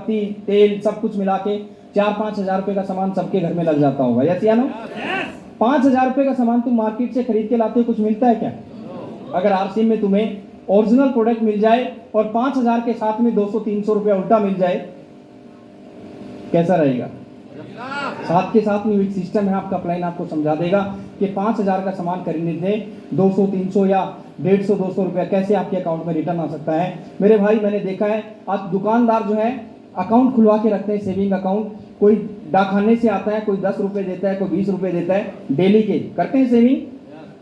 पत्ती, तेल सब कुछ मिला के 4-5 हजार रुपए का सामान सबके घर में लग जाता होगा, यस या नो? 5 हजार रुपए का सामान तुम मार्केट से खरीद के लाते हो, कुछ मिलता है क्या? अगर आरसीएम में तुम्हें ओरिजिनल प्रोडक्ट मिल जाए और 5 हजार के साथ में 200-300 रुपया उल्टा मिल जाए, कैसा रहेगा? साथ के साथ में एक सिस्टम है आपका, प्लान आपको समझा देगा कि 5 हजार का सामान खरीदने से 200-300 या 150-200 रुपया कैसे आपके अकाउंट में रिटर्न आ सकता है। मेरे भाई मैंने देखा है आज दुकानदार जो है अकाउंट खुलवा के रखते हैं, सेविंग अकाउंट। कोई डाकखाने से आता है, कोई 10 रुपए देता है, कोई 20 रुपए देता है, डेली के करते हैं सेविंग।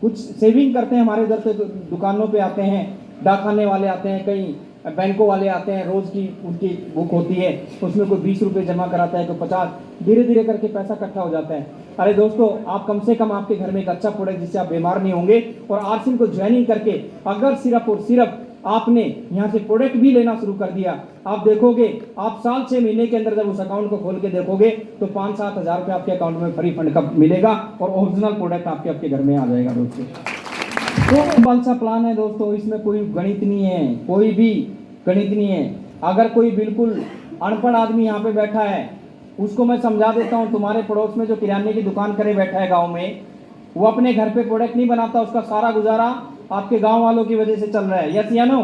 कुछ सेविंग करते हैं, हमारे इधर से दुकानों पे आते हैं, डाकखाने वाले आते हैं, कई बैंकों वाले आते हैं, रोज की उनकी बुक होती है, उसमें कोई 20 रुपए जमा कराता है, कोई 50, धीरे धीरे करके पैसा इकट्ठा हो जाता है। अरे दोस्तों, आप कम से कम आपके घर में एक अच्छा प्रोडक्ट जिससे आप बीमार नहीं होंगे और आरसीएम को ज्वाइनिंग करके अगर सिर्फ और सिर्फ आपने यहाँ से प्रोडक्ट भी लेना शुरू कर दिया, आप देखोगे आप साल 6 महीने के अंदर जब उस अकाउंट को खोल के देखोगे तो 5-7 हजार रुपये आपके अकाउंट में फ्री फंड कब मिलेगा और ओरिजिनल प्रोडक्ट आपके घर में आ जाएगा। दोस्तों तो सिंपल सा प्लान है दोस्तों, इसमें कोई गणित नहीं है, कोई भी गणित नहीं है। अगर कोई बिल्कुल अनपढ़ आदमी यहाँ पे बैठा है, उसको मैं समझा देता हूँ, तुम्हारे पड़ोस में जो किराने की दुकान करे बैठा है गाँव में, वो अपने घर पे प्रोडक्ट नहीं बनाता, उसका सारा गुजारा आपके गांव वालों की वजह से चल रहा है, यस या नो?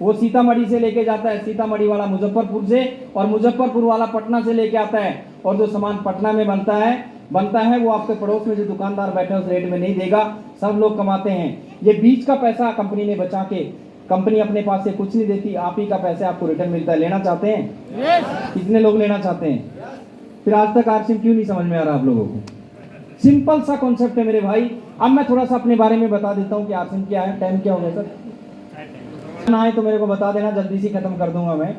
वो सीतामढ़ी से लेके जाता है, सीतामढ़ी वाला मुजफ्फरपुर से और मुजफ्फरपुर वाला पटना से लेके आता है, और जो सामान पटना में बनता है वो आपके पड़ोस में जो दुकानदार बैठे हैं उस रेट में नहीं देगा। सब लोग कमाते हैं, ये बीच का पैसा कंपनी ने बचा के, कंपनी अपने पास से कुछ नहीं देती, आप ही का पैसा आपको रिटर्न मिलता है। लेना चाहते हैं? कितने लोग लेना चाहते हैं? फिर आज तक आरसीएम क्यों नहीं समझ में आ रहा आप लोगों को? सिंपल सा कॉन्सेप्ट है मेरे भाई। अब मैं थोड़ा सा अपने बारे में बता देता हूँ कि आरसीएम क्या है। टाइम क्या हो गया सर? ना है तो मेरे को बता देना, जल्दी से खत्म कर दूंगा मैं।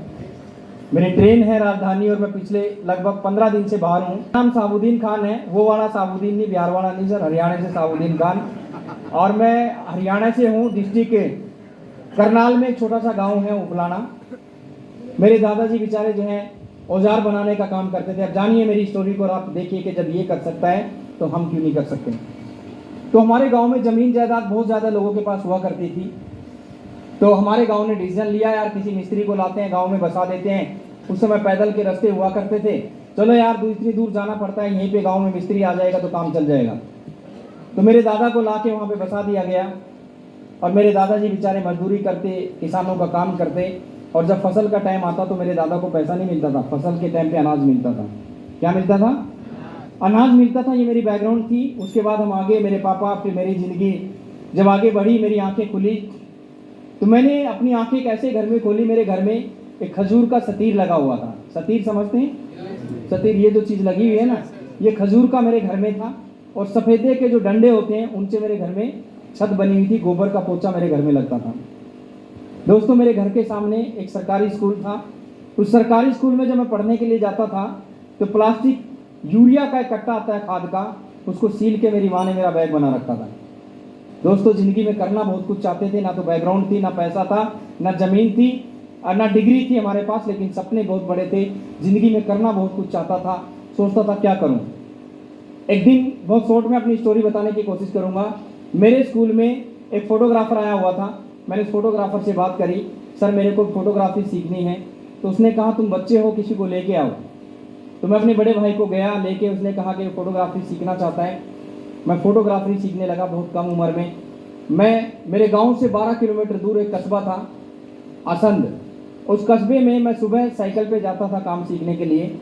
मेरी ट्रेन है राजधानी और मैं पिछले लगभग 15 दिन से बाहर हूँ। नाम साबुद्दीन खान है, वो वाला साबुद्दीन नहीं, बिहार वाला नहीं सर, हरियाणा से साबुद्दीन खान। और मैं हरियाणा से हूँ, डिस्ट्रिक्ट करनाल में एक छोटा सा गाँव है उपलाना। मेरे दादाजी बेचारे जो हैं औजार बनाने का काम करते थे। अब जानिए मेरी स्टोरी को और आप देखिए कि जब ये कर सकता है तो हम क्यों नहीं कर सकते। तो हमारे गांव में जमीन जायदाद बहुत ज़्यादा लोगों के पास हुआ करती थी, तो हमारे गांव ने डिसीजन लिया यार किसी मिस्त्री को लाते हैं, गांव में बसा देते हैं। उस समय पैदल के रास्ते हुआ करते थे, चलो यार इतनी दूर जाना पड़ता है, यहीं पे गाँव में मिस्त्री आ जाएगा तो काम चल जाएगा। तो मेरे दादा को ला के वहाँ पर बसा दिया गया और मेरे दादाजी बेचारे मजदूरी करते, किसानों का काम करते, और जब फसल का टाइम आता तो मेरे दादा को पैसा नहीं मिलता था, फसल के टाइम पे अनाज मिलता था। क्या मिलता था? अनाज मिलता था। ये मेरी बैकग्राउंड थी। उसके बाद हम आगे, मेरे पापा, फिर मेरी ज़िंदगी जब आगे बढ़ी, मेरी आंखें खुली, तो मैंने अपनी आंखें कैसे घर में खोली। मेरे घर में एक खजूर का सतीर लगा हुआ था। सतीर समझते हैं? सतीर, ये जो चीज़ लगी हुई है ना, ये खजूर का मेरे घर में था। और सफ़ेदे के जो डंडे होते हैं उनसे मेरे घर में छत बनी हुई थी, गोबर का पोछा मेरे घर में लगता था। दोस्तों, मेरे घर के सामने एक सरकारी स्कूल था। उस सरकारी स्कूल में जब मैं पढ़ने के लिए जाता था तो प्लास्टिक यूरिया का एक कट्टा आता है खाद का, उसको सील के मेरी माँ ने मेरा बैग बना रखा था। दोस्तों, ज़िंदगी में करना बहुत कुछ चाहते थे, ना तो बैकग्राउंड थी, ना पैसा था, ना ज़मीन थी और ना डिग्री थी हमारे पास, लेकिन सपने बहुत बड़े थे। ज़िंदगी में करना बहुत कुछ चाहता था, सोचता था क्या करूँ। एक दिन बहुत शॉर्ट में अपनी स्टोरी बताने की कोशिश करूँगा। मेरे स्कूल में एक फ़ोटोग्राफ़र आया हुआ था। मैंने उस फोटोग्राफर से बात करी, सर मेरे को फोटोग्राफी सीखनी है। तो उसने कहा तुम बच्चे हो, किसी को लेके आओ। तो मैं अपने बड़े भाई को गया लेके, उसने कहा कि फोटोग्राफी सीखना चाहता है। मैं फोटोग्राफी सीखने लगा बहुत कम उम्र में। मैं मेरे गांव से 12 किलोमीटर दूर एक कस्बा था असंध, उस कस्बे में मैं सुबह साइकिल पे जाता था काम सीखने के लिए।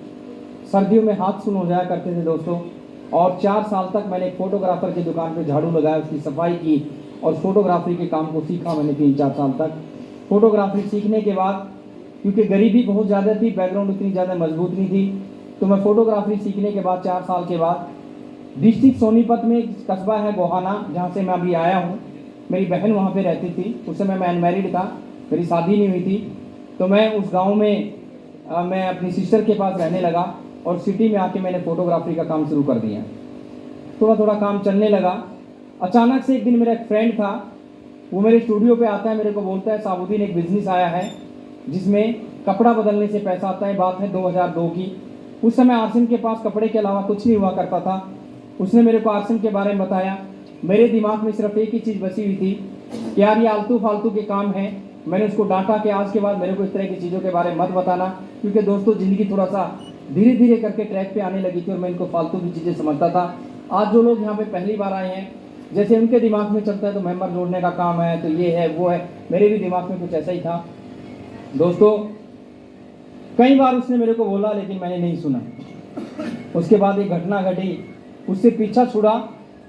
सर्दियों में हाथ सुन हो जाया करते थे दोस्तों। और 4 साल तक मैंने एक फोटोग्राफर की दुकान पे झाड़ू लगाया, उसकी सफाई की और फोटोग्राफी के काम को सीखा मैंने 3-4 साल तक। फोटोग्राफी सीखने के बाद, क्योंकि गरीबी बहुत ज़्यादा थी, बैकग्राउंड उतनी ज़्यादा मजबूत नहीं थी, तो मैं फोटोग्राफी सीखने के बाद 4 साल के बाद डिस्ट्रिक्ट सोनीपत में एक कस्बा है गोहाना, जहाँ से मैं अभी आया हूँ। मेरी बहन वहाँ पे रहती थी। उस समय मैं अनमैरिड था, मेरी शादी नहीं हुई थी। तो मैं उस गाँव में मैं अपनी सिस्टर के पास रहने लगा और सिटी में आके मैंने फोटोग्राफी का काम शुरू कर दिया। थोड़ा थोड़ा काम चलने लगा। अचानक से एक दिन मेरा एक फ्रेंड था, वो मेरे स्टूडियो पे आता है, मेरे को बोलता है साबुद्दीन एक बिजनेस आया है जिसमें कपड़ा बदलने से पैसा आता है। बात है 2002 की। उस समय आरसीएम के पास कपड़े के अलावा कुछ नहीं हुआ करता था। उसने मेरे को आरसीएम के बारे में बताया। मेरे दिमाग में सिर्फ एक ही चीज़ बसी हुई थी कि यार ये आलतू फालतू के काम है, मैंने उसको डांटा कि आज के बाद मेरे को इस तरह की चीज़ों के बारे में मत बताना, क्योंकि दोस्तों ज़िंदगी थोड़ा सा धीरे धीरे करके ट्रैक पे आने लगी थी और मैं इनको फालतू की चीज़ें समझता था। आज जो लोग यहाँ पे पहली बार आए हैं, जैसे उनके दिमाग में चलता है तो मेंबर जोड़ने का काम है, तो ये है वो है, मेरे भी दिमाग में कुछ ऐसा ही था दोस्तों। कई बार उसने मेरे को बोला लेकिन मैंने नहीं सुना। उसके बाद एक घटना घटी, उससे पीछा छुड़ा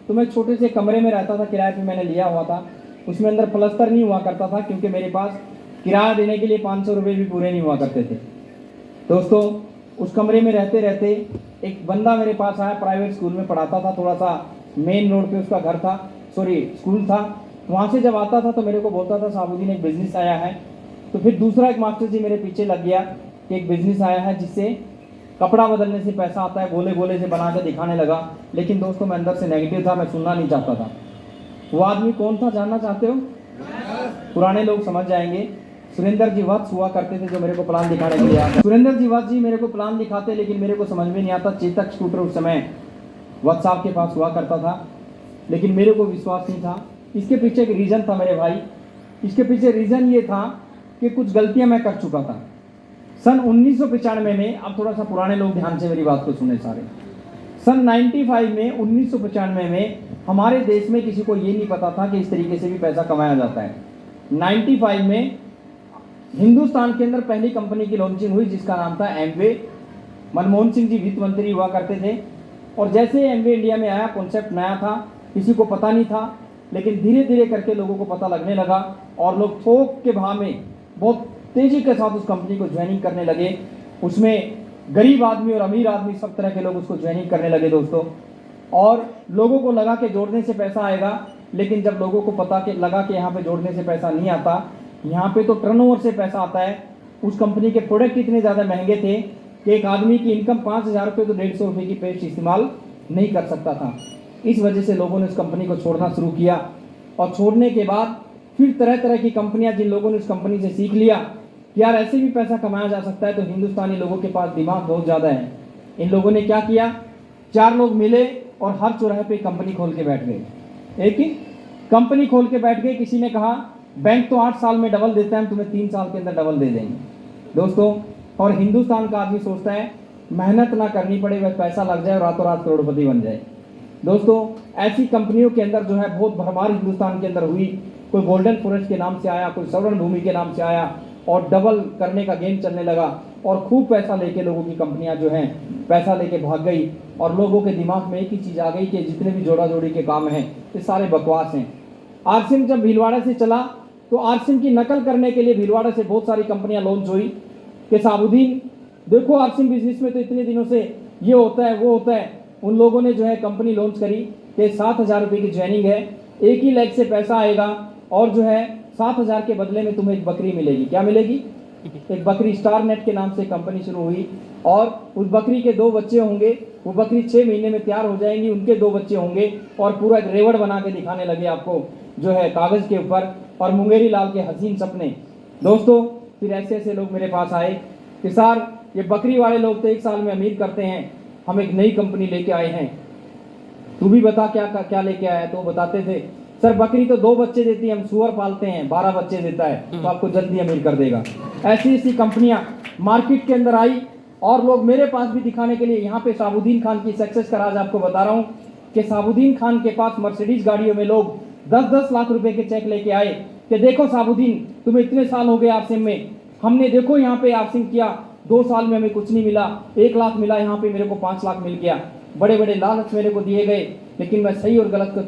तो मैं छोटे से कमरे में रहता था, किराए पे मैंने लिया हुआ था। उसमें अंदर प्लस्तर नहीं हुआ करता था क्योंकि मेरे पास किराया देने के लिए 500 रुपये भी पूरे नहीं हुआ करते थे। दोस्तों उस कमरे में रहते रहते एक बंदा मेरे पास आया, प्राइवेट स्कूल में पढ़ाता था, थोड़ा सा मेन रोड पे उसका घर था, सॉरी स्कूल था। वहाँ से जब आता था तो मेरे को बोलता था साबुद्दीन एक बिजनेस आया है। तो फिर दूसरा एक मास्टर जी मेरे पीछे लग गया कि एक बिजनेस आया है जिससे कपड़ा बदलने से पैसा आता है, गोले गोले से बना के दिखाने लगा। लेकिन दोस्तों मैं अंदर से नेगेटिव था, मैं सुनना नहीं चाहता था। वो आदमी कौन था जानना चाहते हो? पुराने लोग समझ जाएंगे। सुरेंद्र जी वत्स हुआ करते थे जो मेरे को प्लान दिखाने के लिए आते। सुरेंद्र जी वत्स जी मेरे को प्लान दिखाते, लेकिन मेरे को समझ में नहीं आता। चेतक स्कूटर उस समय वत्स साहब के पास हुआ करता था, लेकिन मेरे को विश्वास नहीं था। इसके पीछे एक रीज़न था मेरे भाई। इसके पीछे रीज़न ये था कि कुछ गलतियां मैं कर चुका था सन 1995 में। अब थोड़ा सा पुराने लोग ध्यान से मेरी बात को सुने सारे। सन 95 में 1995 में हमारे देश में किसी को ये नहीं पता था कि इस तरीके से भी पैसा कमाया जाता है। 95 में हिंदुस्तान के अंदर पहली कंपनी की लॉन्चिंग हुई जिसका नाम था एमवे। मनमोहन सिंह जी वित्त मंत्री हुआ करते थे, और जैसे एमवे इंडिया में आया, कॉन्सेप्ट नया था, किसी को पता नहीं था, लेकिन धीरे धीरे करके लोगों को पता लगने लगा और लोग थोक के भाव में बहुत तेजी के साथ उस कंपनी को ज्वाइनिंग करने लगे। उसमें गरीब आदमी और अमीर आदमी सब तरह के लोग उसको ज्वाइनिंग करने लगे दोस्तों। और लोगों को लगा कि जोड़ने से पैसा आएगा, लेकिन जब लोगों को पता कि लगा कि यहाँ पे जोड़ने से पैसा नहीं आता, यहाँ पे तो टर्नओवर से पैसा आता है। उस कंपनी के प्रोडक्ट इतने ज़्यादा महंगे थे कि एक आदमी की इनकम 5,000 रुपये तो 150 रुपये की पेस्ट इस्तेमाल नहीं कर सकता था। इस वजह से लोगों ने उस कंपनी को छोड़ना शुरू किया, और छोड़ने के बाद फिर तरह तरह की कंपनियां, जिन लोगों ने उस कंपनी से सीख लिया कि यार ऐसे भी पैसा कमाया जा सकता है, तो हिंदुस्तानी लोगों के पास दिमाग बहुत ज़्यादा है। इन लोगों ने क्या किया, 4 लोग मिले और हर चौराहे पे कंपनी खोल के बैठ गए। एक ही कंपनी खोल के बैठ गए। किसी ने कहा बैंक तो 8 साल में डबल देता है, हम तुम्हें 3 साल के अंदर डबल दे देंगे दोस्तों। और हिंदुस्तान का आदमी सोचता है मेहनत ना करनी पड़े, बस पैसा लग जाए और रातों रात करोड़पति बन जाए। दोस्तों ऐसी कंपनियों के अंदर जो है बहुत भरमार हिंदुस्तान के अंदर हुई। कोई गोल्डन फॉरेस्ट के नाम से आया, कोई स्वर्ण भूमि के नाम से आया, और डबल करने का गेम चलने लगा, और खूब पैसा लेके लोगों की कंपनियां जो हैं पैसा लेके भाग गई। और लोगों के दिमाग में एक ही चीज़ आ गई कि जितने भी जोड़ा जोड़ी के काम हैं ये सारे बकवास हैं। आरसिम जब भीलवाड़ा से चला तो आरसिम की नकल करने के लिए भीलवाड़ा से बहुत सारी कंपनियां लॉन्च हुई कि साबुद्दीन देखो आरसिम बिजनेस में तो इतने दिनों से ये होता है वो होता है। उन लोगों ने जो है कंपनी लॉन्च करी कि 7,000 रुपये की ज्वाइनिंग है, एक ही लेग से पैसा आएगा, और जो है 7,000 के बदले में तुम्हें एक बकरी मिलेगी। क्या मिलेगी? एक बकरी। स्टार नेट के नाम से कंपनी शुरू हुई, और उस बकरी के 2 बच्चे होंगे। वो बकरी 6 महीने में तैयार हो जाएंगी, उनके 2 बच्चे होंगे, और पूरा एक रेवड़ बना के दिखाने लगे आपको जो है कागज़ के ऊपर, और मुंगेरी लाल के हसीन सपने। दोस्तों फिर ऐसे ऐसे लोग मेरे पास आए कि सर ये बकरी वाले लोग तो 1 साल में अमीर करते हैं, हम एक नई कंपनी लेके आए हैं, तू भी बता क्या क्या लेके आया है। तो बताते थे सर बकरी तो 2 बच्चे देती है, हम सुअर पालते हैं 12 बच्चे देता है, तो आपको जल्दी अमीर कर देगा। ऐसी ऐसी कंपनियां मार्केट के अंदर आई, और लोग मेरे पास भी दिखाने के लिए। यहाँ पे साबुद्दीन खान की सक्सेस का राज आपको बता रहा हूँ कि साबुद्दीन खान के पास मर्सिडीज गाड़ियों में लोग 10-10 लाख रुपए के चेक लेके आए कि देखो साबुद्दीन तुम्हें इतने साल हो गए आरसिम में, हमने देखो यहाँ पे आरसिम किया, 2 साल में हमें कुछ नहीं मिला, 1 लाख मिला, यहाँ पे मेरे को 5 लाख मिल गया। बड़े बड़े लालच मेरे को दिए गए, लेकिन मैं सही और गलत को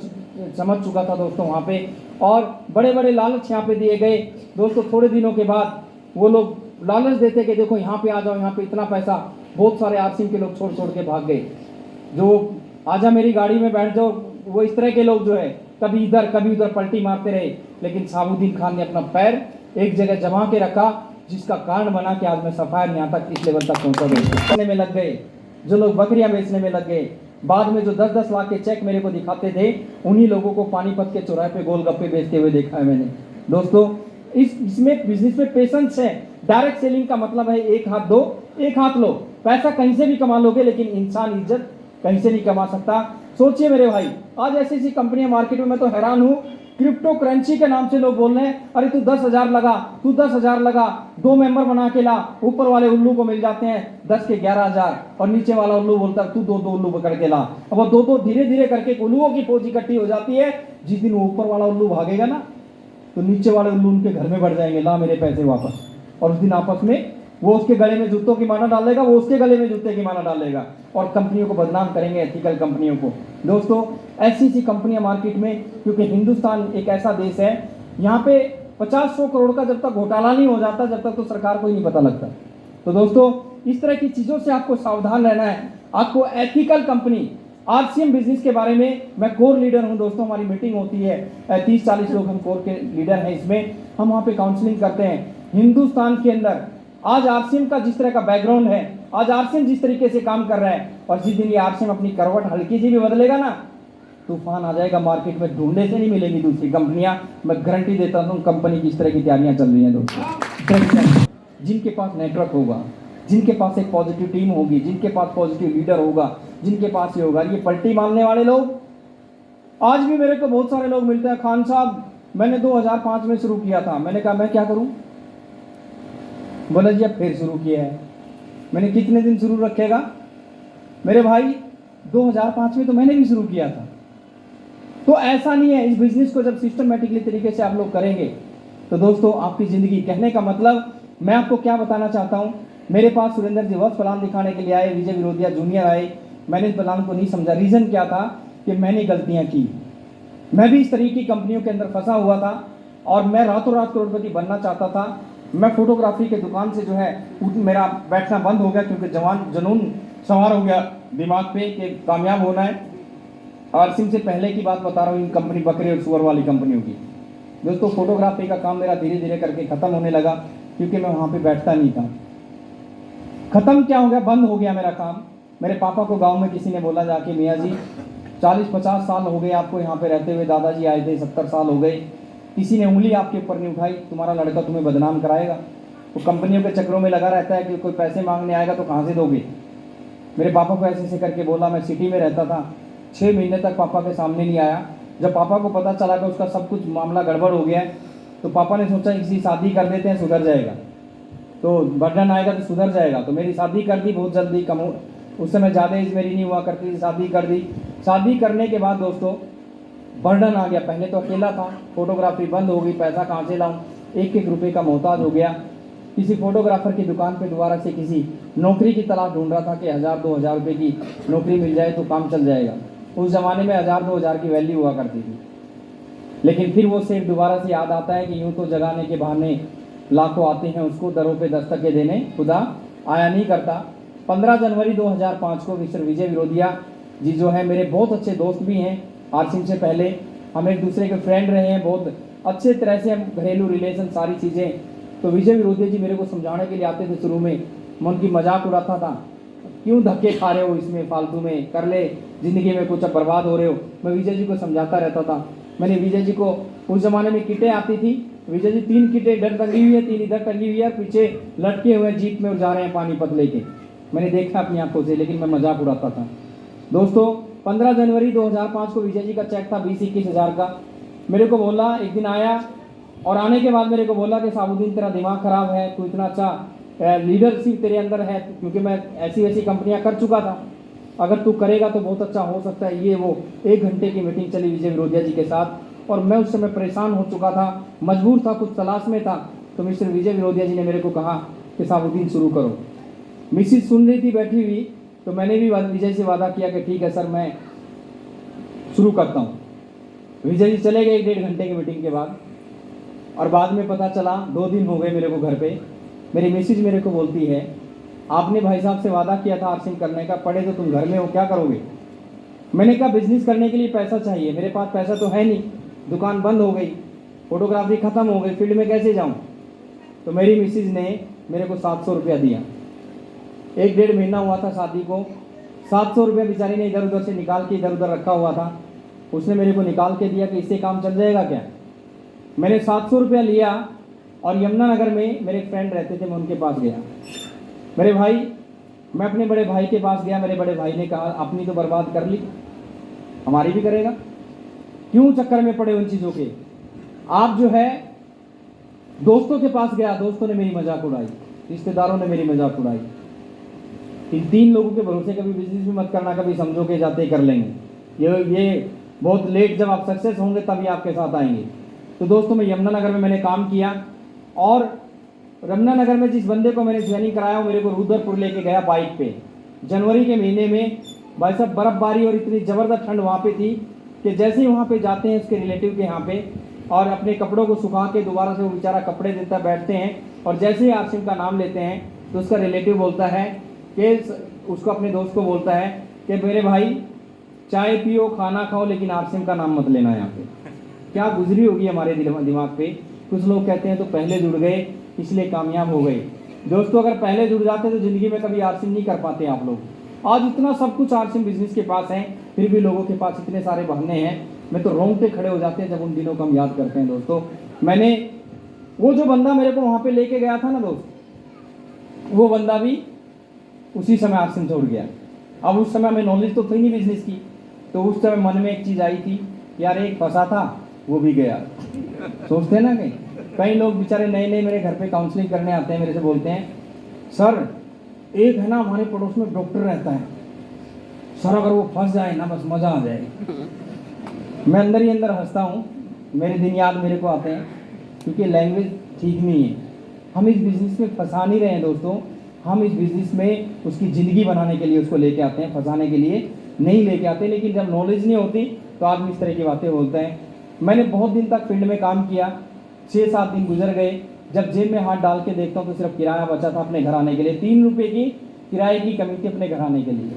समझ चुका था दोस्तों वहाँ पे, और बड़े बड़े लालच यहाँ पे दिए गए दोस्तों। थोड़े दिनों के बाद वो लोग लालच देते कि देखो यहाँ पे आ जाओ, यहाँ पे इतना पैसा। बहुत सारे आरसिम के लोग छोड़ छोड़ के भाग गए। जो आजा मेरी गाड़ी में बैठ जाओ, वो इस तरह के लोग जो है कभी इधर कभी उधर पलटी मारते रहे, लेकिन साबुद्दीन खान ने अपना पैर एक जगह जमा के रखा, जिसका कारण बना कि आज मैं सफायर यहाँ तक इस लेवल तक पहुँचा। बेचने में लग गए जो लोग, बकरियां बेचने में लग गए। बाद में जो 10-10 लाख के चेक मेरे को दिखाते थे, उन्हीं लोगों को पानीपत के चौराहे पे गोलगप्पे बेचते हुए देखा है मैंने। दोस्तों इसमें बिजनेस में पेशेंस है। डायरेक्ट सेलिंग का मतलब है एक हाथ दो एक हाथ लो। पैसा कहीं से भी कमा लोगे, लेकिन इंसान इज्जत कहीं से नहीं कमा सकता। सोचिए मेरे भाई, आज ऐसी ऐसी कंपनियां मार्केट में, मैं तो हैरान हूँ क्रिप्टो करेंसी के नाम से लोग बोल रहे हैं, अरे तू 10,000 लगा, तू 10,000 लगा, 2 मेंबर बना के ला। ऊपर वाले उल्लू को मिल जाते हैं 10 के 11,000 और नीचे वाला उल्लू बोलता है तू 2 उल्लू पकड़ के ला। अब वो 2 धीरे धीरे करके उल्लुओं की फौज इकट्ठी हो जाती है। जिस दिन वो ऊपर वाला उल्लू भागेगा ना, तो नीचे वाले उल्लू उनके घर में बढ़ जाएंगे, ला मेरे पैसे वापस। और उस दिन आपस में वो उसके गले में जूतों की माला डाल देगा, वो उसके गले में जूते की माला डाल देगा और कंपनियों को बदनाम करेंगे, एथिकल कंपनियों को। दोस्तों, ऐसी सी कंपनियां मार्केट में, क्योंकि हिंदुस्तान एक ऐसा देश है यहाँ पे 50-100 करोड़ का जब तक घोटाला नहीं हो जाता, जब तक तो सरकार को ही नहीं पता लगता। तो दोस्तों, इस तरह की चीज़ों से आपको सावधान रहना है। आपको एथिकल कंपनी, आरसीएम बिजनेस के बारे में मैं कोर लीडर हूं दोस्तों। हमारी मीटिंग होती है, 30-40 लोग हम कोर के लीडर हैं इसमें। हम वहाँ पे काउंसलिंग करते हैं। हिंदुस्तान के अंदर आज आरसीएम का जिस तरह का बैकग्राउंड है, आज आरसीएम जिस तरीके से काम कर रहा है, और जिस दिन ये आरसीएम अपनी करवट हल्की सी भी बदलेगा ना, तूफान आ जाएगा मार्केट में, ढूंढने से नहीं मिलेगी दूसरी कंपनियां। मैं गारंटी देता हूं कंपनी की इस तरह की तैयारियां चल रही हैं दोस्तों। जिनके पास नेटवर्क होगा, जिनके पास एक पॉजिटिव टीम होगी, जिनके पास पॉजिटिव लीडर होगा, जिनके पास ये होगा, ये पलटी मारने वाले लोग। आज भी मेरे को बहुत सारे लोग मिलते हैं, खान साहब मैंने 2005 में शुरू किया था। मैंने कहा मैं क्या करूं? बोला जी अब फिर शुरू किया है। मैंने कितने दिन शुरू रखेगा? मेरे भाई 2005 में तो मैंने भी शुरू किया था। तो ऐसा नहीं है, इस बिजनेस को जब सिस्टमेटिकली तरीके से आप लोग करेंगे तो दोस्तों आपकी जिंदगी, कहने का मतलब मैं आपको क्या बताना चाहता हूं, मेरे पास सुरेंद्र जी वर्क प्लान दिखाने के लिए आए, विजय विरोधिया जूनियर आए। मैंने इस प्लान को नहीं समझा। रीजन क्या था कि मैंने गलतियां की। मैं भी इस तरीके की कंपनियों के अंदर फंसा हुआ था और मैं रातों रात करोड़पति बनना चाहता था। मैं फोटोग्राफी के दुकान से जो है मेरा बैठना बंद हो गया, क्योंकि जुनून सवार हो गया दिमाग पे कि कामयाब होना है। और सिम से पहले की बात बता रहा हूँ, इन कंपनी बकरी और सुअर वाली कंपनियों की। दोस्तों, फोटोग्राफी का काम मेरा धीरे धीरे करके ख़त्म होने लगा, क्योंकि मैं वहाँ पे बैठता नहीं था। ख़त्म क्या हो गया, बंद हो गया मेरा काम। मेरे पापा को गाँव में किसी ने बोला जाके, मियाँ जी 40-50 साल हो गए आपको यहाँ पे रहते हुए, दादाजी आए थे 70 साल हो गए, किसी ने उंगली आपके ऊपर नहीं उठाई, तुम्हारा लड़का तुम्हें बदनाम कराएगा। वो कंपनियों के चक्रों में लगा रहता है कि कोई पैसे मांगने आएगा तो कहाँ से दोगे। मेरे पापा को ऐसे ऐसे करके बोला। मैं सिटी में रहता था, 6 महीने तक पापा के सामने नहीं आया। जब पापा को पता चला कि उसका सब कुछ मामला गड़बड़ हो गया है, तो पापा ने सोचा किसी शादी कर देते हैं, सुधर जाएगा, तो बर्डन आएगा तो सुधर जाएगा। तो मेरी शादी कर दी बहुत जल्दी, उस समय ज़्यादा एज मेरी नहीं हुआ करती थी, शादी कर दी। शादी करने के बाद दोस्तों बर्डन आ गया। पहले तो अकेला था, फोटोग्राफी बंद हो गई, पैसा कहाँ से लाऊं, 1-1 रुपये का मोहताज हो गया। किसी फोटोग्राफर की दुकान पे दोबारा से किसी नौकरी की तलाश ढूंढ रहा था कि 1000-2000 रुपये की नौकरी मिल जाए तो काम चल जाएगा। उस ज़माने में 1000-2000 की वैल्यू हुआ करती थी। लेकिन फिर वो सेठ दोबारा से याद आता है कि यूँ तो जगाने के बहाने लाखों आते हैं, उसको दरों पे दस्तकें देने खुदा आया नहीं करता। 15 जनवरी 2005 को मिस्टर विजय विरोधिया जी जो है मेरे बहुत अच्छे दोस्त भी हैं। आरसीएम से पहले हम एक दूसरे के फ्रेंड रहे हैं, बहुत अच्छे तरह से हम घरेलू रिलेशन सारी चीज़ें। तो विजय विरोधिया जी मेरे को समझाने के लिए आते थे। शुरू में मैं उनकी मजाक उड़ाता था, क्यों धक्के खा रहे हो इसमें, फालतू में कर ले, ज़िंदगी में कुछ अब बर्बाद हो रहे हो। मैं विजय जी को समझाता रहता था। मैंने विजय जी को, उस ज़माने में किटें आती थी, विजय जी 3 किटें इधर टंगी हुई है, 3 इधर टंगी हुई है, पीछे लटके हुए जीप में जा रहे हैं पानीपत लेके। मैंने देखा अपनी आंखों से, लेकिन मैं मजाक उड़ाता था। दोस्तों, 15 जनवरी 2005 को विजय जी का चेक था 20-21 हज़ार का। मेरे को बोला, एक दिन आया और आने के बाद मेरे को बोला कि साबुद्दीन तेरा दिमाग ख़राब है, तू इतना अच्छा लीडरशिप तेरे अंदर है, क्योंकि मैं ऐसी वैसी कंपनियां कर चुका था, अगर तू करेगा तो बहुत अच्छा हो सकता है। ये वो 1 घंटे की मीटिंग चली विजय विरोधिया जी के साथ, और मैं उस समय परेशान हो चुका था, मजबूर था, कुछ तलाश में था। तो मिस्टर विजय विरोधिया जी ने मेरे को कहा कि साबुद्दीन शुरू करो। मिसिज सुन रही थी बैठी हुई, तो मैंने भी विजय से वादा किया कि ठीक है सर, मैं शुरू करता हूँ। विजय जी चले गए 1-1.5 घंटे की मीटिंग के बाद, और बाद में पता चला 2 दिन हो गए मेरे को घर पे। मेरी मिसिज मेरे को बोलती है, आपने भाई साहब से वादा किया था आरसीएम करने का, पढ़े तो तुम घर में हो, क्या करोगे? मैंने कहा बिजनेस करने के लिए पैसा चाहिए, मेरे पास पैसा तो है नहीं, दुकान बंद हो गई, फोटोग्राफी ख़त्म हो गई, फील्ड में कैसे जाऊँ? तो मेरी मिसिज ने मेरे को 700 रुपया दिया। 1-1.5 महीना हुआ था शादी को। 700 रुपया बेचारी ने इधर उधर से निकाल के इधर उधर रखा हुआ था, उसने मेरे को निकाल के दिया कि इससे काम चल जाएगा क्या? मैंने 700 रुपया लिया और यमुनानगर में मेरे फ्रेंड रहते थे, मैं उनके पास गया। मेरे भाई, मैं अपने बड़े भाई के पास गया। मेरे बड़े भाई ने कहा अपनी तो बर्बाद कर ली, हमारी भी करेगा, क्यों चक्कर में पड़े उन चीज़ों के। आप जो है दोस्तों के पास गया, दोस्तों ने मेरी मजाक उड़ाई, रिश्तेदारों ने मेरी मजाक उड़ाई। इन 3 लोगों के भरोसे कभी बिजनेस भी मत करना, कभी समझो के जाते कर लेंगे। ये बहुत लेट जब आप सक्सेस होंगे तभी आपके साथ आएंगे। तो दोस्तों मैं यमुनानगर में मैंने काम किया और यमुनानगर में जिस बंदे को मैंने ज्वाइनिंग कराया वो मेरे को रुद्रपुर लेके गया बाइक पे। जनवरी के महीने में भाई साहब बर्फबारी और इतनी ज़बरदस्त ठंड वहाँ पे थी कि जैसे ही वहाँ पे जाते हैं उसके रिलेटिव के यहाँ पे और अपने कपड़ों को सुखा के दोबारा से वो बेचारा कपड़े देता बैठते हैं और जैसे ही आसिम का नाम लेते हैं तो उसका रिलेटिव बोलता है कि उसको अपने दोस्त को बोलता है कि मेरे भाई चाय पियो खाना खाओ लेकिन आसिम का नाम मत लेना यहाँ पे। क्या गुजरी होगी हमारे दिमाग पे। कुछ लोग कहते हैं तो पहले जुड़ गए इसलिए कामयाब हो गए। दोस्तों अगर पहले जुड़ जाते तो ज़िंदगी में कभी आरसिम नहीं कर पाते आप लोग। आज इतना सब कुछ आरसिम बिजनेस के पास है फिर भी लोगों के पास इतने सारे बहाने हैं। मैं तो रोंगटे खड़े हो जाते हैं जब उन दिनों को हम याद करते हैं। दोस्तों मैंने वो जो बंदा मेरे को वहाँ पे लेके गया था ना दोस्त, वो बंदा भी उसी समय आरसिम छोड़ गया। अब उस समय हमें नॉलेज तो थी नहीं बिजनेस की, तो उस समय मन में एक चीज़ आई थी यार एक फंसा था वो भी गया। सोचते हैं ना कई लोग बेचारे नए नए मेरे घर पे काउंसलिंग करने आते हैं, मेरे से बोलते हैं सर एक है ना हमारे पड़ोस में डॉक्टर रहता है सर, अगर वो फंस जाए ना बस मज़ा आ जाए। मैं अंदर ही अंदर हंसता हूँ, मेरे दिन याद मेरे को आते हैं क्योंकि लैंग्वेज ठीक नहीं है। हम इस बिज़नेस में फंसा नहीं रहे हैं दोस्तों, हम इस बिज़नेस में उसकी ज़िंदगी बनाने के लिए उसको लेके आते हैं, फंसाने के लिए नहीं लेके आते। लेकिन जब नॉलेज नहीं होती तो आदमी इस तरह की बातें बोलते हैं। मैंने बहुत दिन तक फील्ड में काम किया, 6-7 दिन गुजर गए। जब जेब में हाथ डाल के देखता हूँ तो सिर्फ किराया बचा था अपने घर आने के लिए। 3 रुपये की किराए की कमी थी अपने घर आने के लिए।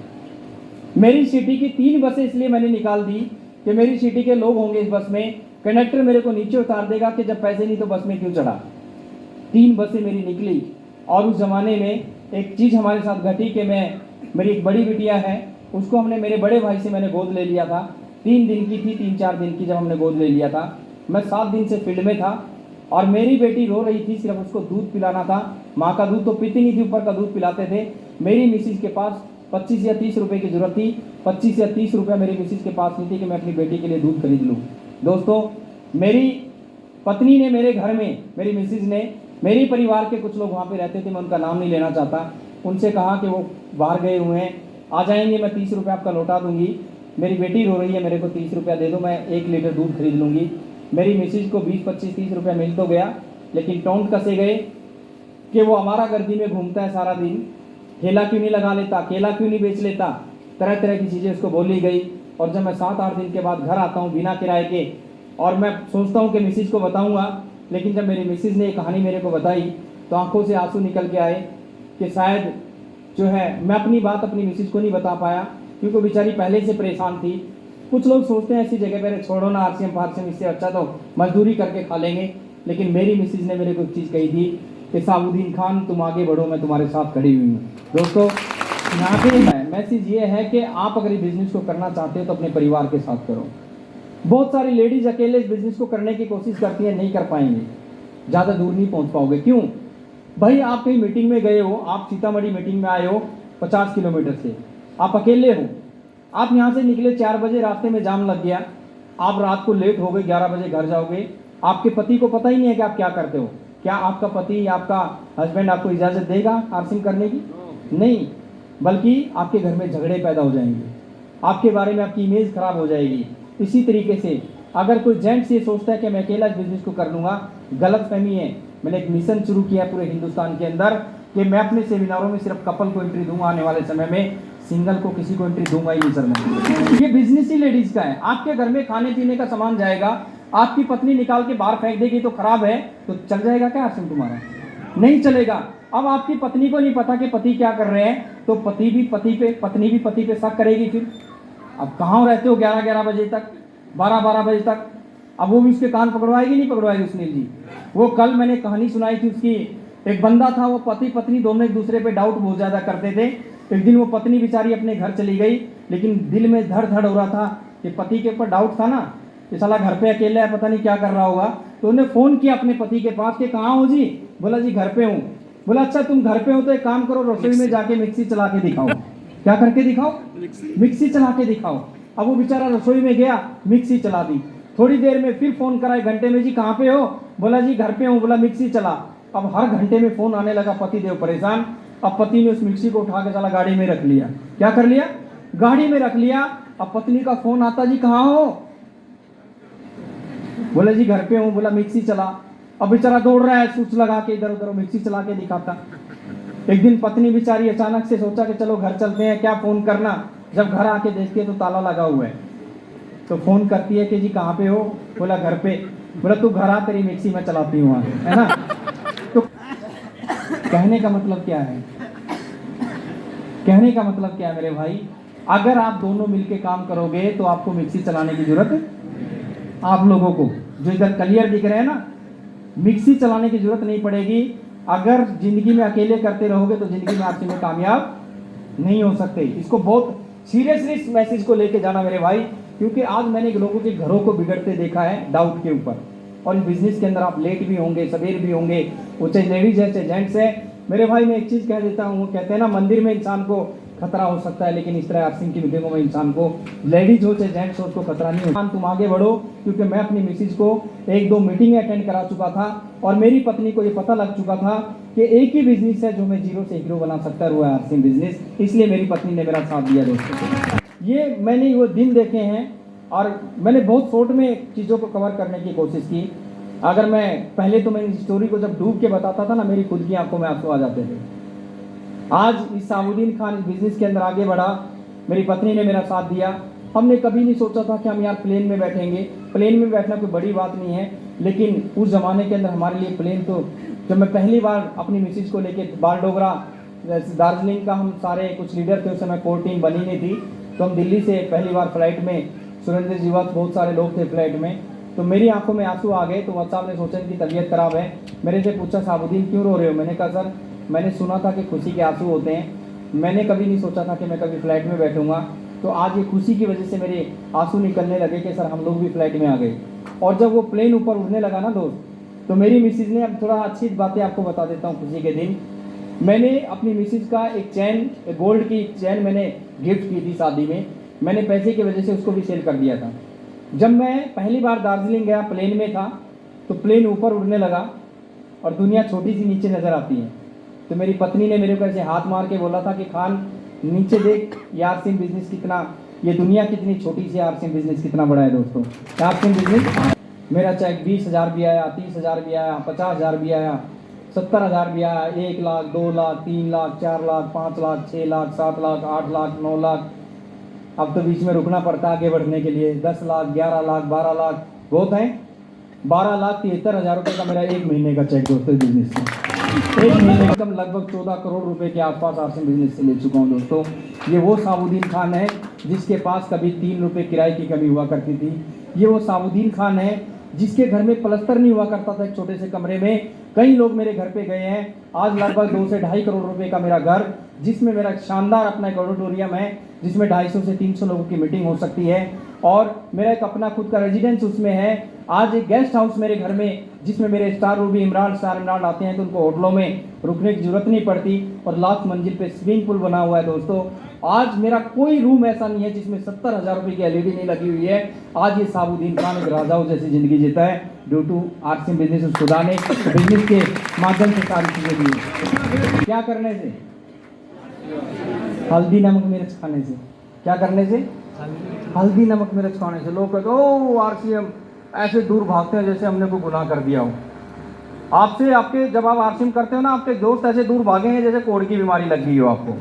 मेरी सिटी की 3 बसें इसलिए मैंने निकाल दी कि मेरी सिटी के लोग होंगे इस बस में, कंडक्टर मेरे को नीचे उतार देगा कि जब पैसे नहीं तो बस में क्यों चढ़ा। 3 बसें मेरी निकली। और उस ज़माने में एक चीज़ हमारे साथ घटी कि मेरी एक बड़ी बिटिया है, उसको हमने मेरे बड़े भाई से मैंने गोद ले लिया था। 3 दिन की थी, 3-4 दिन की जब हमने गोद ले लिया था। मैं 7 दिन से फील्ड में था और मेरी बेटी रो रही थी, सिर्फ उसको दूध पिलाना था। माँ का दूध तो पीती नहीं थी, ऊपर का दूध पिलाते थे। मेरी मिसिज के पास 25 या 30 रुपये की ज़रूरत थी। 25 या 30 रुपये मेरी मिसिज के पास नहीं थी कि मैं अपनी बेटी के लिए दूध खरीद लूँ। दोस्तों मेरी पत्नी ने मेरे घर में, मेरी मिसिज ने, मेरे परिवार के कुछ लोग वहाँ पे रहते थे, मैं उनका नाम नहीं लेना चाहता, उनसे कहा कि वो बाहर गए हुए हैं, आ जाएंगे, मैं 30 रुपये आपका लौटा दूंगी। मेरी बेटी रो रही है, मेरे को 30 रुपया दे दो, मैं 1 लीटर दूध खरीद लूँगी। मेरी मिसिज को 20-25-30 रुपया मिल तो गया, लेकिन टोंट कसे गए कि वो हमारा गर्दी में घूमता है सारा दिन, ठेला क्यों नहीं लगा लेता, केला क्यों नहीं बेच लेता, तरह तरह की चीज़ें उसको बोली गई। और जब मैं 7-8 दिन के बाद घर आता हूँ बिना किराए के, और मैं सोचता हूँ कि मिसिज को बताऊँगा, लेकिन जब मेरी मिसिज ने ये कहानी मेरे को बताई तो आंखों से आंसू निकल के आए कि शायद जो है मैं अपनी बात अपनी मिसिज को नहीं बता पाया क्योंकि बेचारी पहले से परेशान थी। कुछ लोग सोचते हैं ऐसी जगह पर छोड़ो ना आरसीएम फारसीएम, इससे अच्छा तो मजदूरी करके खा लेंगे। लेकिन मेरी मिसिज ने मेरे को एक चीज़ कही थी कि साबुद्दीन खान तुम आगे बढ़ो, मैं तुम्हारे साथ खड़ी हुई हूँ। दोस्तों यहाँ पे मैसेज ये है कि आप अगर बिजनेस को करना चाहते हो तो अपने परिवार के साथ करो। बहुत सारी लेडीज अकेले इस बिजनेस को करने की कोशिश करती हैं, नहीं कर पाएंगे, ज़्यादा दूर नहीं पहुंच पाओगे। क्यों भाई, आप कहीं मीटिंग में गए हो, आप सीतामढ़ी मीटिंग में आए हो 50 किलोमीटर से, आप अकेले हो, आप यहाँ से निकले 4 बजे, रास्ते में जाम लग गया, आप रात को लेट हो गए, 11 बजे घर जाओगे, आपके पति को पता ही नहीं है कि आप क्या करते हो। क्या आपका पति, आपका हस्बैंड आपको इजाज़त देगा आरसिंग करने की? नहीं, बल्कि आपके घर में झगड़े पैदा हो जाएंगे, आपके बारे में आपकी इमेज खराब हो जाएगी। इसी तरीके से अगर कोई जेंट्स ये सोचता है कि मैं अकेला इस बिजनेस को कर लूँगा, गलत फहमी है। मैंने एक मिशन शुरू किया है पूरे हिंदुस्तान के अंदर कि मैं अपने सेमिनारों में सिर्फ कपल को एंट्री दूंगा, आने वाले समय में सिंगल को किसी को एंट्री दूंगा ही नहीं सर मैं। ये बिजनेस ही लेडीज़ का है। आपके घर में खाने पीने का सामान जाएगा, आपकी पत्नी निकाल के बाहर फेंक देगी तो खराब है, तो चल जाएगा क्या आरसिंग तुम्हारा? नहीं चलेगा। अब आपकी पत्नी को नहीं पता कि पति क्या कर रहे हैं, तो पत्नी भी पति पे शक करेगी। फिर अब कहाँ रहते हो 11-11 बजे तक, 12-12 बजे तक, अब वो भी उसके कान पकड़वाएगी नहीं पकड़वाएगी सुनील जी? वो कल मैंने कहानी सुनाई थी उसकी, एक बंदा था, वो पति पत्नी दोनों एक दूसरे पे डाउट बहुत ज़्यादा करते थे। एक दिन वो पत्नी बेचारी अपने घर चली गई, लेकिन दिल में धड़ धड़ हो रहा था कि पति के ऊपर डाउट था ना कि साला घर पे अकेला है, पता नहीं क्या कर रहा होगा। तो उन्हें फ़ोन किया अपने पति के पास कि कहाँ हो जी? बोला जी घर पे हूँ। बोला अच्छा तुम घर पे हो तो एक काम करो, रसोई में जाके मिक्सी चला के दिखाओ। क्या करके दिखाओ? मिक्सी चला के दिखाओ। अब वो बेचारा रसोई में गया, मिक्सी चला दी। थोड़ी देर में फिर फ़ोन करा, 1 घंटे में जी कहाँ पे हो? बोला जी घर पे हूँ। बोला मिक्सी चला। अब हर घंटे में फ़ोन आने लगा, पति देव परेशान। अब पति ने उस मिक्सी को उठा के चला गाड़ी में रख लिया। क्या कर लिया? गाड़ी में रख लिया। अब पत्नी का फ़ोन आता, जी कहाँ हो? बोला जी घर पे हूँ। बोला मिक्सी चला। अब बेचारा दौड़ रहा है, स्विच लगा के इधर उधर मिक्सी चला के दिखाता। एक दिन पत्नी बेचारी अचानक से सोचा कि चलो घर चलते हैं, क्या फ़ोन करना। जब घर आके देखती है तो ताला लगा हुआ है। तो फ़ोन करती है कि जी कहाँ पे हो? बोला घर पे। बोला तू घर आ, तेरी मिक्सी में चलाती हूँ, है ना। तो कहने का मतलब क्या है? कहने का मतलब क्या है मेरे भाई? अगर आप दोनों मिलके काम करोगे तो आपको मिक्सी चलाने की जरूरत, आप लोगों को जो इधर क्लियर दिख रहे हैं ना, मिक्सी चलाने की जरूरत नहीं पड़ेगी। अगर जिंदगी में अकेले करते रहोगे तो जिंदगी में आप में कामयाब नहीं हो सकते। इसको बहुत सीरियसली इस मैसेज को लेके जाना मेरे भाई, क्योंकि आज मैंने लोगों के घरों को बिगड़ते देखा है डाउट के ऊपर। और इस बिजनेस के अंदर आप लेट भी होंगे, सवेर भी होंगे, वो चाहे लेडीज है चाहे जेंट्स है। मेरे भाई मैं एक चीज़ कह देता हूँ, कहते हैं ना मंदिर में इंसान को खतरा हो सकता है, लेकिन इस तरह आरसिंह की मीटिंगों में इंसान को, लेडीज हो चाहे जेंट्स हो, उसको खतरा नहीं हो। तुम आगे बढ़ो, क्योंकि मैं अपनी मिसिज को 1-2 मीटिंग अटेंड करा चुका था और मेरी पत्नी को ये पता लग चुका था कि एक ही बिजनेस है जो मैं जीरो से हीरो बना सकता है, वो है आरसिंह बिजनेस। इसलिए मेरी पत्नी ने मेरा साथ दिया दोस्तों। ये मैंने वो दिन देखे हैं और मैंने बहुत शॉर्ट में चीज़ों को कवर करने की कोशिश की। अगर मैं पहले तो मैं इस स्टोरी को जब डूब के बताता था ना, मेरी खुद की आंखों में आंसू आ जाते थे। आज इस साबुद्दीन खान बिजनेस के अंदर आगे बढ़ा, मेरी पत्नी ने मेरा साथ दिया। हमने कभी नहीं सोचा था कि हम यार प्लेन में बैठेंगे। प्लेन में बैठना कोई बड़ी बात नहीं है, लेकिन उस ज़माने के अंदर हमारे लिए प्लेन तो, जब मैं पहली बार अपनी मिसिज को लेके बालडोगरा दार्जिलिंग का, हम सारे कुछ लीडर थे उस समय, कोर टीम बनी नहीं थी, तो हम दिल्ली से पहली बार फ्लाइट में, सुरेंद्र जी वक्त बहुत सारे लोग थे फ्लाइट में, तो मेरी आंखों में आंसू आ गए। तो वक्त साहब ने सोचा इनकी तबीयत खराब है। मेरे से पूछा साबुद्दीन क्यों रो रहे हो? मैंने कहा सर मैंने सुना था कि खुशी के आंसू होते हैं, मैंने कभी नहीं सोचा था कि मैं कभी फ्लाइट में बैठूंगा। तो आज ये खुशी की वजह से मेरे आंसू निकलने लगे कि सर हम लोग भी फ्लाइट में आ गए। और जब वो प्लेन ऊपर उड़ने लगा ना दोस्त, तो मेरी मिसिज ने, अब थोड़ा अच्छी बातें आपको बता देता हूँ खुशी के दिन, मैंने अपनी मिसिज का एक चैन, गोल्ड की चैन मैंने गिफ्ट की थी शादी में। मैंने पैसे की वजह से उसको भी सेल कर दिया था। जब मैं पहली बार दार्जिलिंग गया, प्लेन में था, तो प्लेन ऊपर उड़ने लगा और दुनिया छोटी सी नीचे नज़र आती है। तो मेरी पत्नी ने मेरे को ऐसे हाथ मार के बोला था कि खान नीचे देख, ये आरसिंह बिजनेस कितना, ये दुनिया कितनी छोटी सी, आरसिंह बिजनेस कितना बड़ा है दोस्तों। आरसिंह बिजनेस मेरा चेक 20,000 भी आया, 30,000 भी आया, 50,000 भी आया, 70,000 भी आया, 1 लाख, 2 लाख, 3 लाख, 4 लाख, 5 लाख, 6 लाख, 7 लाख, 8 लाख, 9 लाख। अब तो बीच में रुकना पड़ता है आगे बढ़ने के लिए। 10 लाख, 11 लाख, 12 लाख बहुत हैं। 12,73,000 रुपये का मेरा एक महीने का चेक दोस्तों बिजनेस में। एक महीने का लगभग 14 करोड़ रुपए के आसपास आरसिंह बिजनेस से ले चुका हूँ दोस्तों। ये वो साबुद्दीन खान है जिसके पास कभी 3 रुपये किराए की कमी हुआ करती थी। ये वो साबुद्दीन खान है जिसके घर में प्लस्तर नहीं हुआ करता था, एक छोटे से कमरे में। कई लोग मेरे घर पे गए हैं। आज लगभग 2 से 2.5 करोड़ रुपए का मेरा घर, जिसमें मेरा शानदार अपना एक ऑडिटोरियम है जिसमें 250 से 300 लोगों की मीटिंग हो सकती है, और मेरा एक अपना खुद का रेजिडेंस उसमें है। आज एक गेस्ट हाउस मेरे घर में, जिसमें मेरे स्टार रूबी इमरान आते हैं तो उनको होटलों में रुकने की जरूरत नहीं पड़ती, और लास्ट मंजिल पे स्विमिंग पूल बना हुआ है दोस्तों। आज मेरा कोई रूम ऐसा नहीं है जिसमें 70,000 रुपये की एलईडी नहीं लगी हुई है। आज ये साबुद्दीन खान एक राजाओं जैसी जिंदगी जीता है ड्यू टू आरसिंह बिजनेस। खुदा ने बिजनेस के माध्यम से सारी चीजें दी। क्या करने से? हल्दी नमक मिर्च खाने से। क्या करने से? हल्दी नमक मिर्च खाने से। लोग कहते ओ आरसीएम ऐसे दूर भागते हैं जैसे हमने कोई गुनाह कर दिया हो। आपसे, आपके जब आप आरसीएम करते हो ना, आपके दोस्त ऐसे दूर भागेंगे जैसे कोड़ की बीमारी लग गई हो आपको,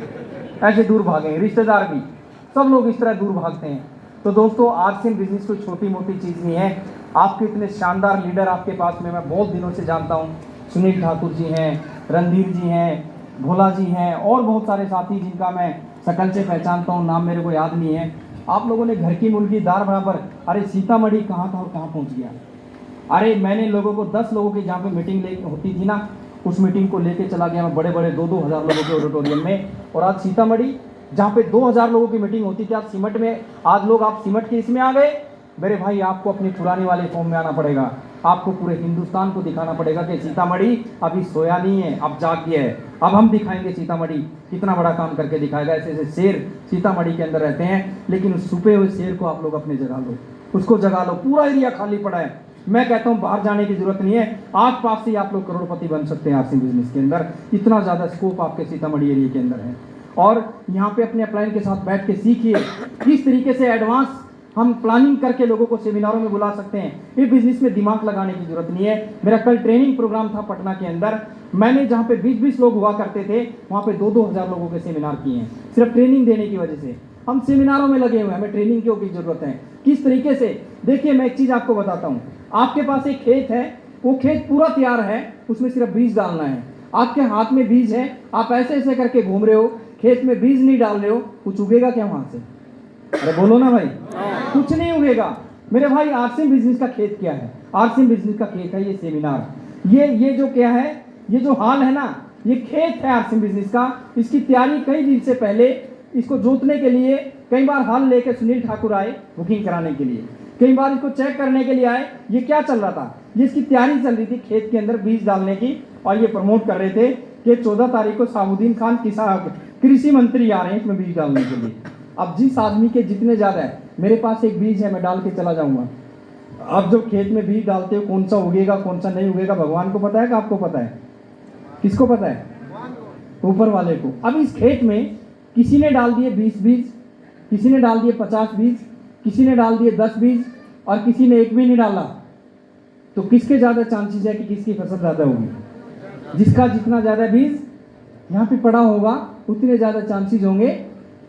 ऐसे दूर भागेंगे। रिश्तेदार भी, सब लोग इस तरह दूर भागते हैं। तो दोस्तों आरसिंह बिजनेस कोई छोटी मोटी चीज़ नहीं है। आपके इतने शानदार लीडर आपके पास में मैं बहुत दिनों से जानता हूँ। सुनील ठाकुर जी हैं, रणधीर जी हैं, भोला जी हैं, और बहुत सारे साथी जिनका मैं शकल से पहचानता हूँ, नाम मेरे को याद नहीं है। आप लोगों ने घर की मुर्गी दार बराबर, अरे सीतामढ़ी कहाँ था और कहाँ पहुँच गया। अरे मैंने लोगों को 10 लोगों की जहाँ पे मीटिंग होती थी ना, उस मीटिंग को लेके चला गया मैं बड़े बड़े 2-2 हज़ार लोगों के ऑडिटोरियम में। और आज सीतामढ़ी जहाँ पे 2,000 लोगों की मीटिंग होती थी, आज सिमट में, आज लोग आप सिमट के इसमें आ गए। मेरे भाई आपको अपनी पुरानी वाले फॉर्म में आना पड़ेगा। आपको पूरे हिंदुस्तान को दिखाना पड़ेगा कि सीतामढ़ी अभी सोया नहीं है, अब जाग गया है। अब हम दिखाएंगे सीतामढ़ी कितना बड़ा काम करके दिखाएगा। ऐसे ऐसे शेर सीतामढ़ी के अंदर रहते हैं, लेकिन उस छुपे हुए शेर को आप लोग अपनी जगह लो। उसको जगा लो। पूरा एरिया खाली पड़ा है। मैं कहता हूँ बाहर जाने की जरूरत नहीं है, आस पास से ही आप लोग करोड़पति बन सकते हैं आरसी बिजनेस के अंदर। इतना ज़्यादा स्कोप आपके सीतामढ़ी एरिया के अंदर है। और यहाँ पे अपने अपलाइन के साथ बैठ के सीखिए किस तरीके से एडवांस हम प्लानिंग करके लोगों को सेमिनारों में बुला सकते हैं। ये बिजनेस में दिमाग लगाने की जरूरत नहीं है। मेरा कल ट्रेनिंग प्रोग्राम था पटना के अंदर, मैंने जहाँ पे 20-20 लोग हुआ करते थे वहाँ पे 2-2 हज़ार लोगों के सेमिनार किए हैं, सिर्फ ट्रेनिंग देने की वजह से। हम सेमिनारों में लगे हुए हैं, हमें ट्रेनिंग की जरूरत है। किस तरीके से, देखिए मैं एक चीज़ आपको बताता हूँ। आपके पास एक खेत है, वो खेत पूरा तैयार है, उसमें सिर्फ बीज डालना है। आपके हाथ में बीज है, आप ऐसे ऐसे करके घूम रहे हो, खेत में बीज नहीं डाल रहे हो, कुछ उगेगा क्या वहां से? अरे बोलो ना भाई, कुछ नहीं उगेगा। मेरे भाई आरसीएम बिजनेस का खेत क्या है? आरसीएम बिजनेस का खेत है ये सेमिनार। ये जो क्या है, ये जो हाल है ना, ये खेत है आरसीएम बिजनेस का। इसकी तैयारी कई दिन से पहले, इसको जोतने के लिए कई बार हल लेके सुनील ठाकुर आए बुकिंग कराने के लिए, कई बार इसको चेक करने के लिए आए। ये क्या चल रहा था, ये इसकी तैयारी चल रही थी खेत के अंदर बीज डालने की। और ये प्रमोट कर रहे थे कि 14 तारीख को साबुद्दीन खान कृषि मंत्री आ रहे हैं इसमें बीज डालने के लिए। अब जिस आदमी के जितने ज्यादा है, मेरे पास एक बीज है, मैं डाल के चला जाऊंगा। अब जब खेत में बीज डालते हो, कौन सा उगेगा कौन सा नहीं उगेगा भगवान को पता है कि आपको पता है? किसको पता है? ऊपर वाले को। अब इस खेत में किसी ने डाल दिए 20 बीज, किसी ने डाल दिए 50 बीज, किसी ने डाल दिए 10 बीज, और किसी ने एक भी नहीं डाला। तो किसके ज्यादा चांसेस है कि किसकी फसल ज्यादा होगी? जिसका जितना ज्यादा बीज यहाँ पे पड़ा होगा उतने ज्यादा चांसेस होंगे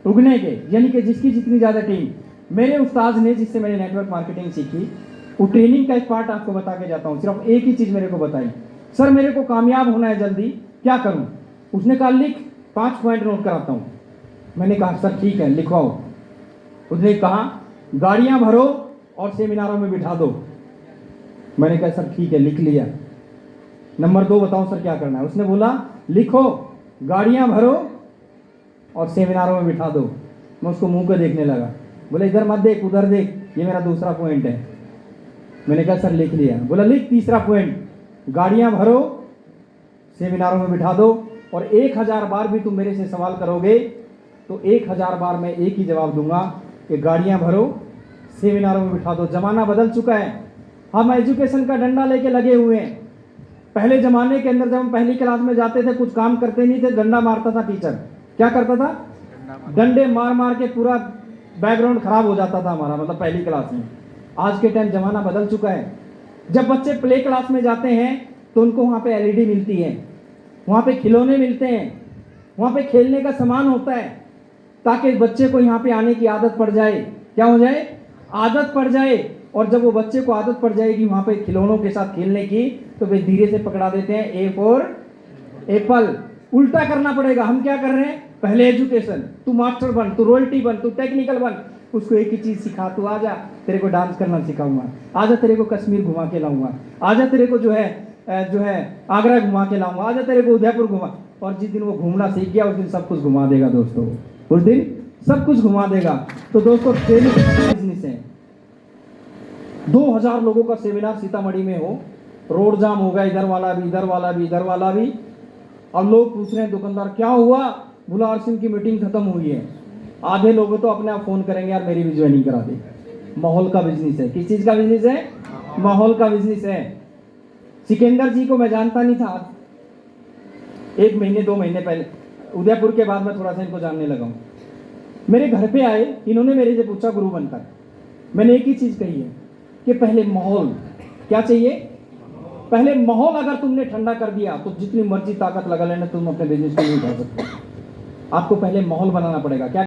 उगने के। यानी कि जिसकी जितनी ज्यादा टीम। मेरे उस्ताद ने, जिससे मैंने नेटवर्क मार्केटिंग सीखी, वो ट्रेनिंग का एक पार्ट आपको बता के जाता हूँ। सिर्फ एक ही चीज मेरे को बताई, सर मेरे को कामयाब होना है जल्दी, क्या करूं? उसने कहा लिख, 5 पॉइंट नोट कराता हूं। मैंने कहा सर ठीक है लिखवाओ। उसने कहा गाड़ियां भरो और सेमिनारों में बिठा दो। मैंने कहा सर ठीक है लिख लिया। नंबर 2 बताओ सर क्या करना है? उसने बोला लिखो, गाड़ियां भरो और सेमिनारों में बिठा दो। मैं उसको मुंह पे देखने लगा, बोले इधर मत देख उधर देख, ये मेरा दूसरा पॉइंट है। मैंने कहा सर लिख लिया। बोला लिख तीसरा पॉइंट, गाड़ियां भरो सेमिनारों में बिठा दो। और 1000 बार भी तुम मेरे से सवाल करोगे तो 1000 बार मैं एक ही जवाब दूंगा कि गाड़ियां भरो सेमिनारों में बिठा दो। जमाना बदल चुका है, हम एजुकेशन का डंडा लेके लगे हुए हैं। पहले जमाने के अंदर जब हम पहली क्लास में जाते थे, कुछ काम करते नहीं थे, डंडा मारता था टीचर। क्या करता था? डंडे मार मार के पूरा बैकग्राउंड खराब हो जाता था हमारा, मतलब पहली क्लास में। आज के टाइम जमाना बदल चुका है। जब बच्चे प्ले क्लास में जाते हैं तो उनको वहाँ पे एलईडी मिलती है, वहाँ पे खिलौने मिलते हैं, वहाँ पे खेलने का सामान होता है, ताकि बच्चे को यहाँ पे आने की आदत पड़ जाए। क्या हो जाए? आदत पड़ जाए। और जब वो बच्चे को आदत पड़ जाएगी वहाँ पे खिलौनों के साथ खेलने की, तो वे धीरे से पकड़ा देते हैं ए फॉर एप्पल। उल्टा करना पड़ेगा। हम क्या कर रहे हैं? पहले एजुकेशन, तू मास्टर बन, तू रॉयल्टी बन, तू टेक्निकल बन। उसको एक ही चीज सिखा, तू आजा तेरे को डांस करना सिखाऊंगा, आजा तेरे को कश्मीर घुमा के लाऊंगा, आजा तेरे को जो है आगरा घुमा के लाऊंगा, आजा तेरे को उदयपुर घुमा। और जिस दिन वो घूमना सीख गया उस दिन सब कुछ घुमा देगा दोस्तों, उस दिन सब कुछ घुमा देगा। तो दोस्तों ट्रेनिंग बिजनेस है। 2000 लोगों का सेमिनार सीतामढ़ी में हो, रोड जाम होगा, इधर वाला भी इधर वाला भी इधर वाला भी। अब लोग पूछ रहे हैं दुकानदार क्या हुआ? बोला आरसीएम की मीटिंग खत्म हुई है। आधे लोग तो अपने आप फोन करेंगे यार मेरी भी ज्वाइनिंग करा दे। माहौल का बिजनेस है। किस चीज का बिजनेस है? माहौल का बिजनेस है। सिकंदर जी को मैं जानता नहीं था, 1 महीने 2 महीने पहले, उदयपुर के बाद मैं थोड़ा सा इनको जानने लगा हूँ। मेरे घर पे आए, इन्होंने मेरे से पूछा गुरु बनकर। मैंने एक ही चीज कही है कि पहले माहौल, क्या चाहिए? पहले माहौल अगर तुमने ठंडा कर दिया तो जितनी मर्जी ताकत लगा लेना तुम अपने बिजनेस को नहीं उठा सकते। आपको पहले माहौल बनाना पड़ेगा। क्या